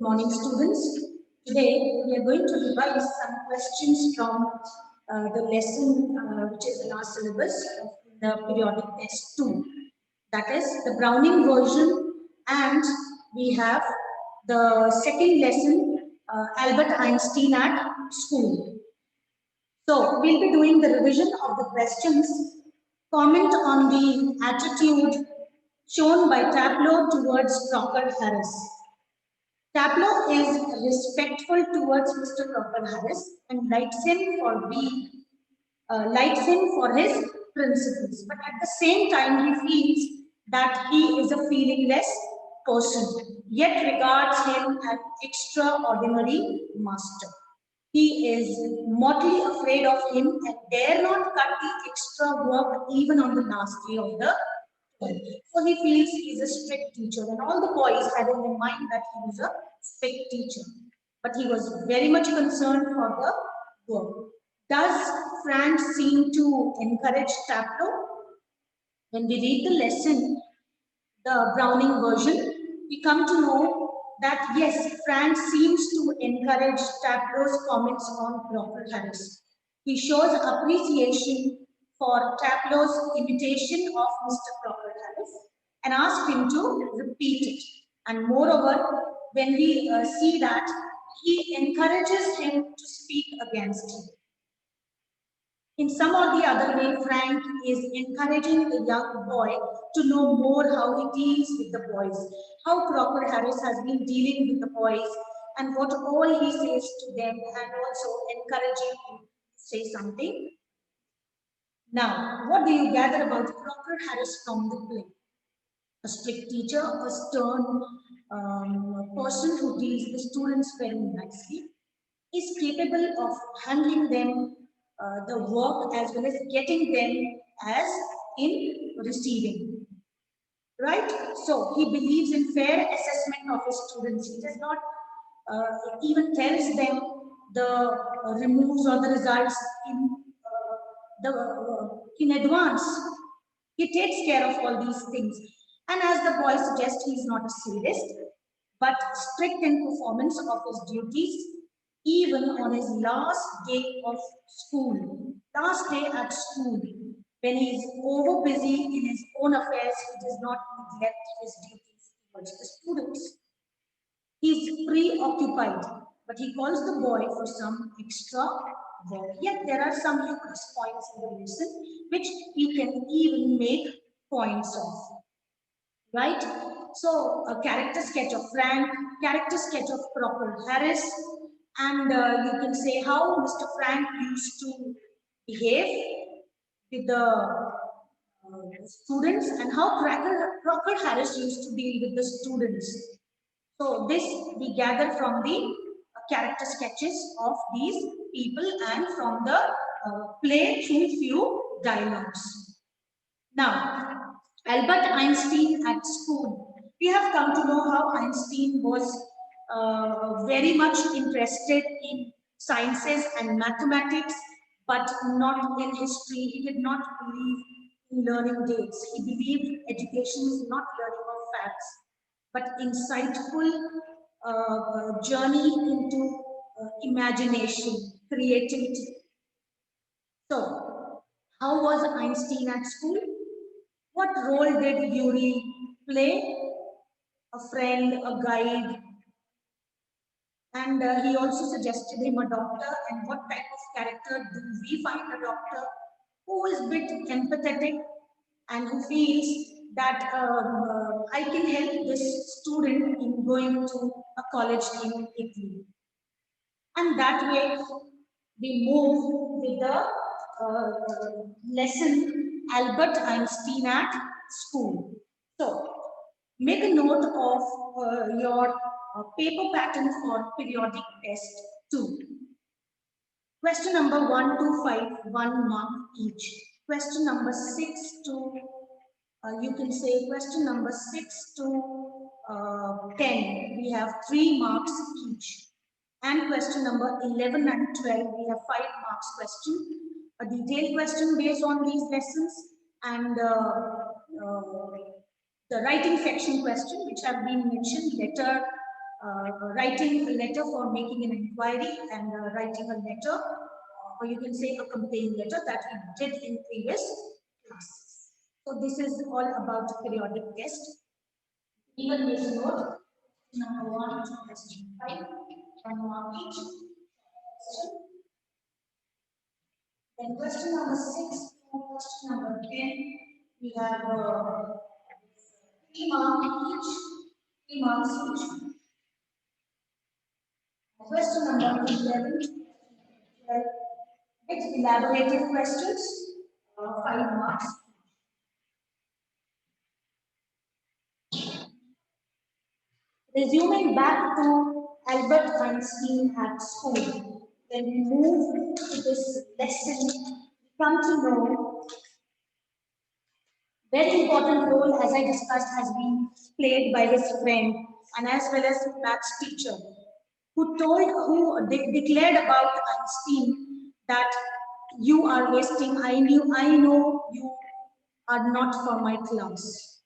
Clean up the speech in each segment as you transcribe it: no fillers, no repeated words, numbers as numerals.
Good morning, students. Today we are going to revise some questions from the lesson which is in our syllabus of the periodic test 2. That is the Browning version, and we have the second lesson, Albert Einstein at school. So we'll be doing the revision of the questions, comment on the attitude shown by Tableau towards Proctor Harris. Tableau is respectful towards Mr. Proctor Harris and likes him for his principles, but at the same time he feels that he is a feelingless person, yet regards him as extraordinary master. He is mortally afraid of him and dare not cut the extra work even on the last day of the term. So he feels he is a strict teacher, and all the boys had in mind that he was a strict teacher. But he was very much concerned for the work. Does Frank seem to encourage Tableau? When we read the lesson, the Browning version, we come to know that yes, Frank seems to encourage Tableau's comments on Proctor Harris. He shows appreciation for Tableau's imitation of Mr. Proctor Harris and asks him to repeat it. And moreover, when we see that he encourages him to speak against him. In some or the other way, Frank is encouraging the young boy to know more how he deals with the boys, how Proctor Harris has been dealing with the boys, and what all he says to them, and also encouraging him to say something. Now, what do you gather about Proctor Harris from the play? A strict teacher, a stern person who deals with students very nicely, is capable of handling them the work as well as getting them as in receiving. Right? So he believes in fair assessment of his students. He does not even tells them the removes or the results in advance. He takes care of all these things. And as the boy suggests, he is not a sadist, but strict in performance of his duties, even on his last day of school, last day at school, when he is over busy in his own affairs, he does not neglect his duties towards the students. He is preoccupied, but he calls the boy for some extra work. Yet there are some humorous points in the lesson which he can even make points of. Right? So a character sketch of Frank, character sketch of Proctor Harris, and you can say how Mr. Frank used to behave with the students and how Proctor Harris used to deal with the students. So this we gather from the character sketches of these people and from the play through few dialogues. Now, Albert Einstein at school. We have come to know how Einstein was very much interested in sciences and mathematics, but not in history. He did not believe in learning dates. He believed education is not learning of facts, but insightful journey into imagination, creativity. So, how was Einstein at school? What role did Yuri play? A friend, a guide, and he also suggested him a doctor. And what type of character do we find a doctor who is a bit empathetic and who feels that I can help this student in going to a college in Italy. And that way we move with the lesson Albert Einstein at school. So make a note of your paper pattern for periodic test 2. Question number 1 to 5, 1 mark each. Question number 6 to, you can say question number 6 to 10, we have 3 marks each. And question number 11 and 12, we have 5 marks question. A detailed question based on these lessons and the writing section question which have been mentioned, letter writing a letter for making an inquiry and writing a letter, or you can say a complaint letter that we did in previous classes. So this is all about periodic test. Even make a note. Number 1 to question 5, 1 mark each. Then question number 6 to question number 10, we have 3 marks each. 3 marks each. Question number 11, with elaborative questions, 5 marks. Resuming back to Albert Einstein at school, when we move to this lesson, we come to know very important role, as I discussed, has been played by his friend and as well as maths teacher, who declared about Einstein that you are wasting. I know you are not for my class.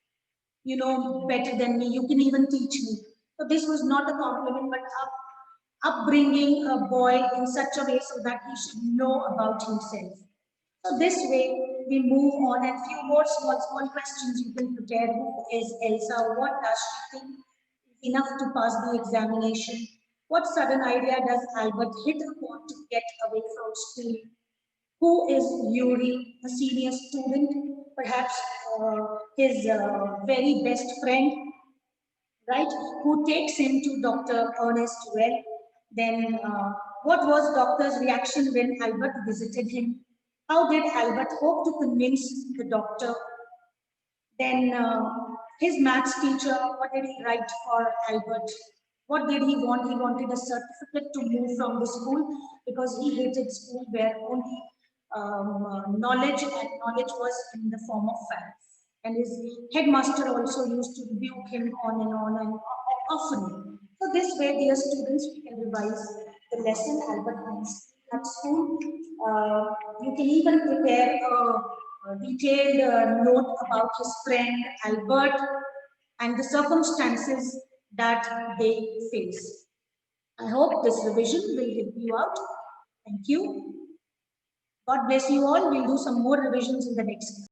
You know better than me. You can even teach me. So this was not a compliment, but upbringing a boy in such a way so that he should know about himself. So this way we move on, and few more small questions you can prepare. Who is Elsa? What does she think is enough to pass the examination? What sudden idea does Albert hit upon to get away from school? Who is Yuri, a senior student, perhaps his very best friend, right, who takes him to Dr. Ernest Well. Then, what was doctor's reaction when Albert visited him? How did Albert hope to convince the doctor? Then, his maths teacher, what did he write for Albert? What did he want? He wanted a certificate to move from the school because he hated school where only knowledge and knowledge was in the form of facts. And his headmaster also used to rebuke him on and often. So this way, dear students, we can revise the lesson Albert Einstein at school. You can even prepare a detailed note about his friend Albert and the circumstances that they face. I hope this revision will help you out. Thank you. God bless you all. We'll do some more revisions in the next class.